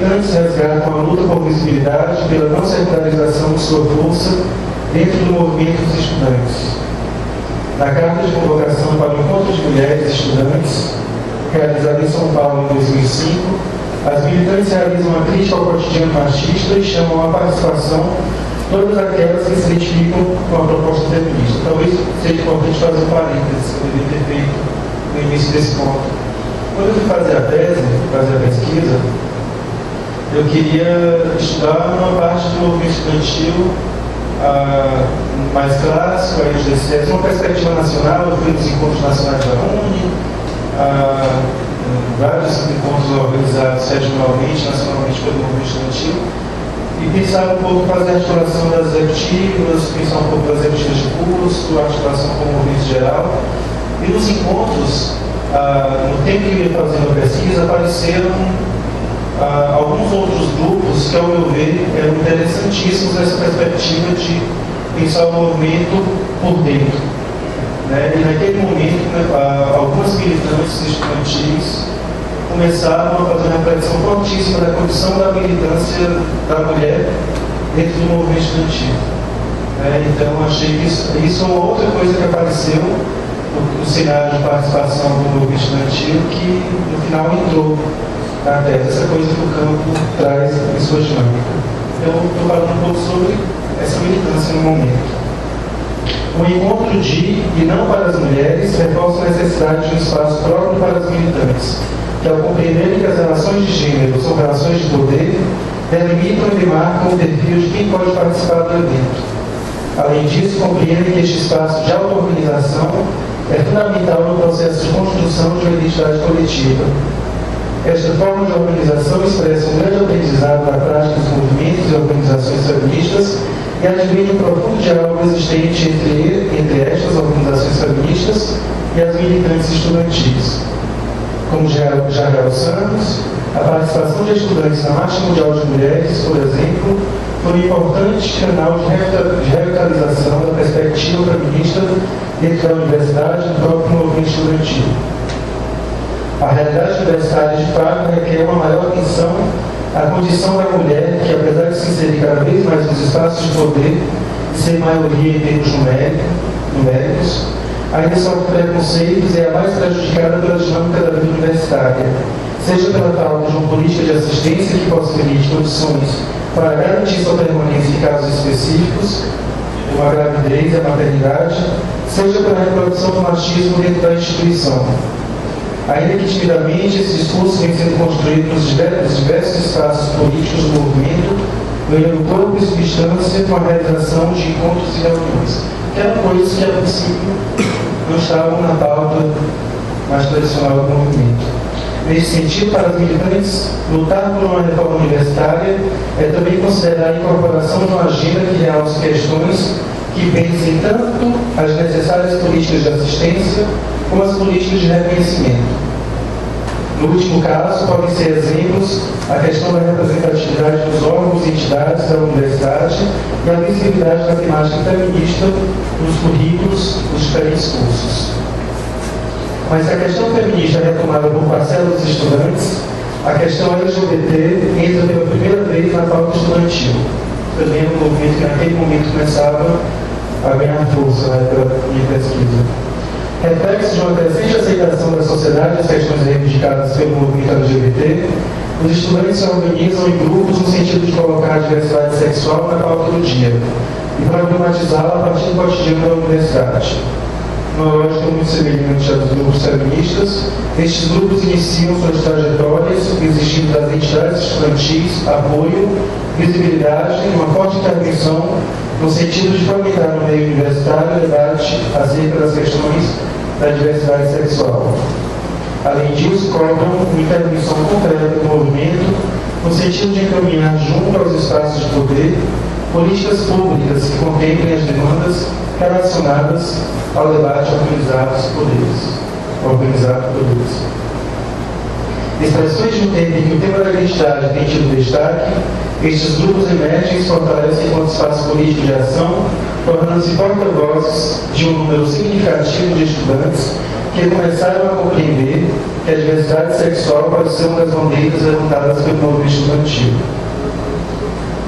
militantes resgatam a luta por visibilidade pela não sectarização de sua força dentro do movimento dos estudantes. Na carta de convocação para o Encontro de Mulheres e Estudantes, realizada em São Paulo em 2005, as militantes realizam uma crítica ao cotidiano machista e chamam à participação todas aquelas que se identificam com a proposta feminista. Talvez seja importante fazer um parênteses, que eu deveria ter feito no início desse ponto. Quando eu fui fazer a tese, fazer a pesquisa, eu queria estudar uma parte do movimento estudantil mais clássico, aí dos DCS, uma perspectiva nacional. Eu fui nos encontros nacionais da UNE, vários encontros organizados regionalmente, nacionalmente pelo movimento estudantil, e pensar um pouco fazer a articulação das executivas, pensar um pouco das executivas de curso, a articulação com o movimento geral. E nos encontros, no tempo que eu ia fazendo a pesquisa, apareceram alguns outros grupos que, ao meu ver, eram interessantíssimos nessa perspectiva de pensar o movimento por dentro. Né? E naquele momento, algumas militantes estudantis começaram a fazer uma reflexão fortíssima da condição da militância da mulher dentro do movimento estudantil. Então, achei que isso é uma outra coisa que apareceu no cenário de participação do movimento estudantil, que no final entrou na tese, essa coisa que o campo traz em sua dinâmica. Então, estou falando um pouco sobre essa militância no momento. O encontro de e não para as mulheres reforça a necessidade de um espaço próprio para as militantes, que, ao compreenderem que as relações de gênero são relações de poder, delimitam e demarcam o perfil de quem pode participar do evento. Além disso, compreendem que este espaço de auto-organização é fundamental no processo de construção de uma identidade coletiva. Esta forma de organização expressa um grande aprendizado na prática dos movimentos e organizações feministas e advém um profundo diálogo existente entre estas organizações feministas e as militantes estudantis. Como já realçamos, a participação de estudantes na Marcha Mundial de Mulheres, por exemplo, foi um importante canal de revitalização da perspectiva feminista dentro da universidade e do próprio movimento estudantil. A realidade universitária, de fato, requer uma maior atenção à condição da mulher, que, apesar de se inserir cada vez mais nos espaços de poder e ser maioria em termos numéricos, ainda sofre preconceitos e é a mais prejudicada pela dinâmica da vida universitária, seja pela falta de uma política de assistência que possibilite condições para garantir sua permanência em casos específicos, como a gravidez e a maternidade, seja pela reprodução do machismo dentro da instituição. Ainda que timidamente, esse discurso vem sendo construído nos diversos espaços políticos do movimento, ganhando corpo e substância com a realização de encontros e reuniões, que eram coisas que, a princípio, não estavam na pauta mais tradicional do movimento. Nesse sentido, para os militantes, lutar por uma reforma universitária é também considerar a incorporação de uma agenda que realce questões que pensem tanto as necessárias políticas de assistência como as políticas de reconhecimento. No último caso, podem ser exemplos a questão da representatividade dos órgãos e entidades da universidade e a visibilidade da temática feminista nos currículos dos diferentes cursos. Mas se a questão feminista é retomada por parcela dos estudantes, a questão LGBT entra pela primeira vez na pauta estudantil, também no movimento que naquele momento começava a ganhar força pela minha pesquisa. Reflexo de uma crescente aceitação da sociedade às questões reivindicadas pelo movimento LGBT, os estudantes se organizam em grupos no sentido de colocar a diversidade sexual na pauta do dia e problematizá-la a partir do cotidiano da universidade. Uma lógica muito semelhante à dos grupos feministas, estes grupos iniciam suas trajetórias exigindo das entidades estudantis apoio, visibilidade e uma forte intervenção no sentido de fomentar no meio universitário o debate acerca das questões da diversidade sexual. Além disso, cobram uma intervenção concreta do movimento no sentido de encaminhar junto aos espaços de poder políticas públicas que contemplem as demandas relacionadas ao debate organizado por eles. Expressões de um tempo em que o tema da identidade tem tido destaque, estes grupos emergem e se fortalecem enquanto espaço político de ação, tornando-se porta-vozes de um número significativo de estudantes que começaram a compreender que a diversidade sexual pode ser uma das bandeiras levantadas pelo movimento estudantil.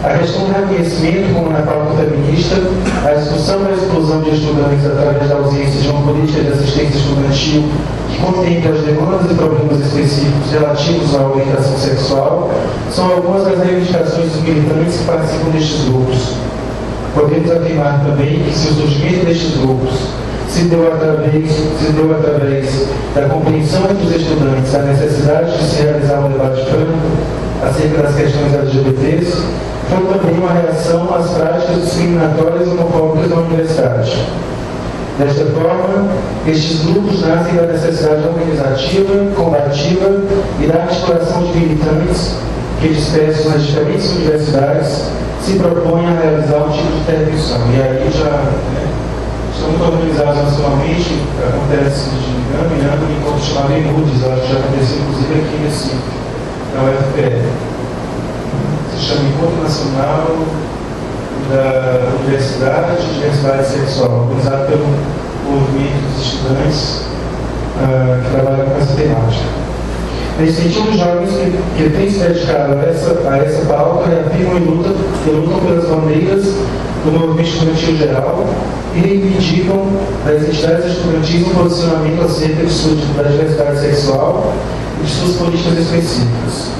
A questão do reconhecimento como na pauta feminista, a discussão da exclusão de estudantes através da ausência de uma política de assistência estudantil que contemple as demandas e problemas específicos relativos à orientação sexual, são algumas das reivindicações dos militantes que participam destes grupos. Podemos afirmar também que se o surgimento destes grupos se deu através da compreensão entre os estudantes da necessidade de se realizar um debate franco acerca das questões LGBTs, foi também uma reação às práticas discriminatórias e homofóbicas da universidade. Desta forma, estes grupos nascem da necessidade organizativa, combativa e da articulação de militantes que, dispersos nas diferentes universidades, se propõem a realizar um tipo de intervenção. E aí já estão muito organizados nacionalmente, acontece de ano em ano, enquanto chamado EMUDES, acho que já aconteceu inclusive aqui nesse, na UFPE. Se chama Encontro Nacional da Universidade de Diversidade Sexual, organizado pelo movimento dos estudantes que trabalham com essa temática. Nesse sentido, os jovens que têm se dedicado a essa pauta reafirmam e lutam pelas bandeiras do movimento estudantil geral e reivindicam das entidades estudantis um posicionamento acerca da diversidade sexual e de suas políticas específicas.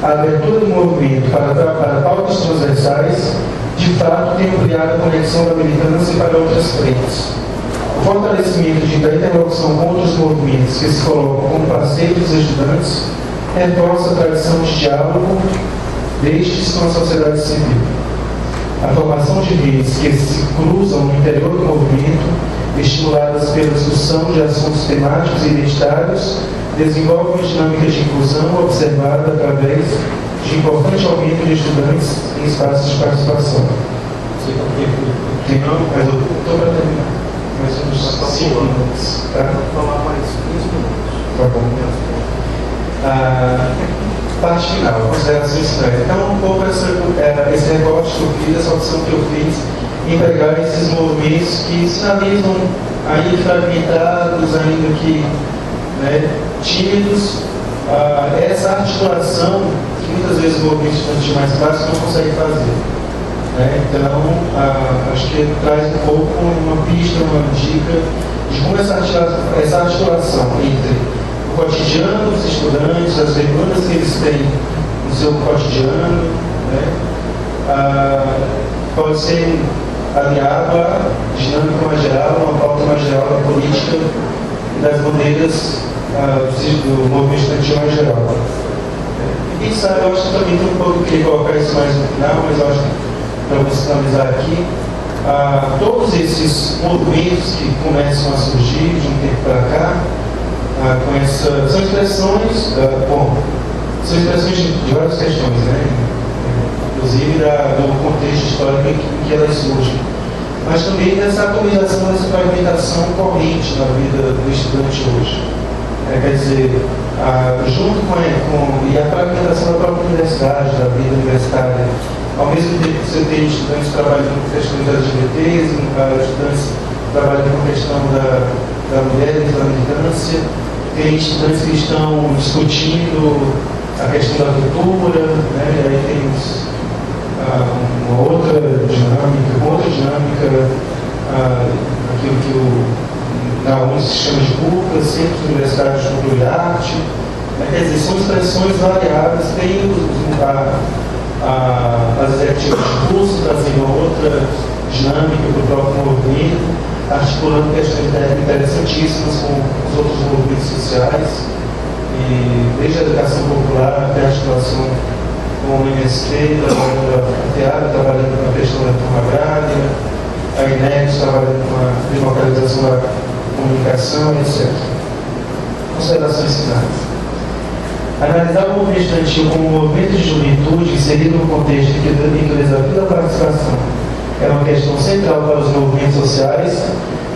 A abertura do movimento para pautas transversais, de fato, tem ampliado a conexão da militância para outras frentes. O fortalecimento da interlocução com outros movimentos que se colocam como parceiros dos estudantes reforça a tradição de diálogo destes com a sociedade civil. A formação de redes que se cruzam no interior do movimento, estimuladas pela discussão de assuntos temáticos e identitários, desenvolve uma dinâmica de inclusão observada através de importante aumento de estudantes em espaços de participação. Não, mas eu estou para terminar. Mais uns 5 minutos. Tá? Vou falar mais 15 minutos. Tá bom. Parte final, considerações finais. Então, um pouco esse recorte que eu fiz, essa opção que eu fiz, em pegar esses movimentos que sinalizam ainda fragmentados, ainda que tímidos, essa articulação que muitas vezes o movimento estudantil mais clássico não consegue fazer. Então, acho que traz um pouco uma pista, uma dica de como essa articulação entre o cotidiano dos estudantes, as demandas que eles têm no seu cotidiano, pode ser aliado à dinâmica mais geral, uma pauta mais geral da política e das bandeiras do movimento estudantil mais geral. E quem sabe, eu acho que também tem um pouco que colocar isso mais no final, mas eu acho que para você finalizar aqui, todos esses movimentos que começam a surgir de um tempo para cá, são expressões, são expressões de várias questões, inclusive do contexto histórico em que elas surgem, mas também dessa atomização, dessa fragmentação corrente na vida do estudante hoje. Quer dizer, junto com a fragmentação da própria universidade, da vida universitária, ao mesmo tempo que você tem estudantes trabalhando com questões LGBTs, estudantes trabalhando com a questão da mulher dentro da militância, tem estudantes que estão discutindo a questão da cultura, e aí tem uma outra dinâmica, aquilo que na UNS se chama de CUCA, Centros Universitários de Cultura e Arte. Quer dizer, são expressões variadas, tem as executivas de curso trazendo outra dinâmica para o próprio movimento, articulando questões interessantíssimas com os outros movimentos sociais, e desde a educação popular até a articulação com o MST, trabalhando com a questão da reforma agrária, a INEX trabalhando com a democratização da comunicação, etc. Considerações finais. Analisar o movimento estudantil como um movimento de juventude inserido no contexto em que o desafio da participação é uma questão central para os movimentos sociais,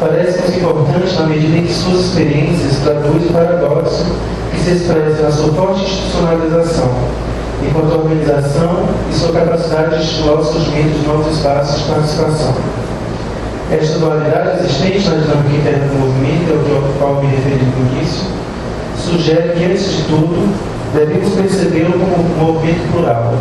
parece-nos importante na medida em que suas experiências traduzem o paradoxo que se expressa na sua forte institucionalização, enquanto organização e sua capacidade de estimular o surgimento de novos espaços de participação. Esta dualidade existente na dinâmica interna do movimento, ao qual me referi no início, sugere que, antes de tudo, devemos percebê-lo como um movimento plural.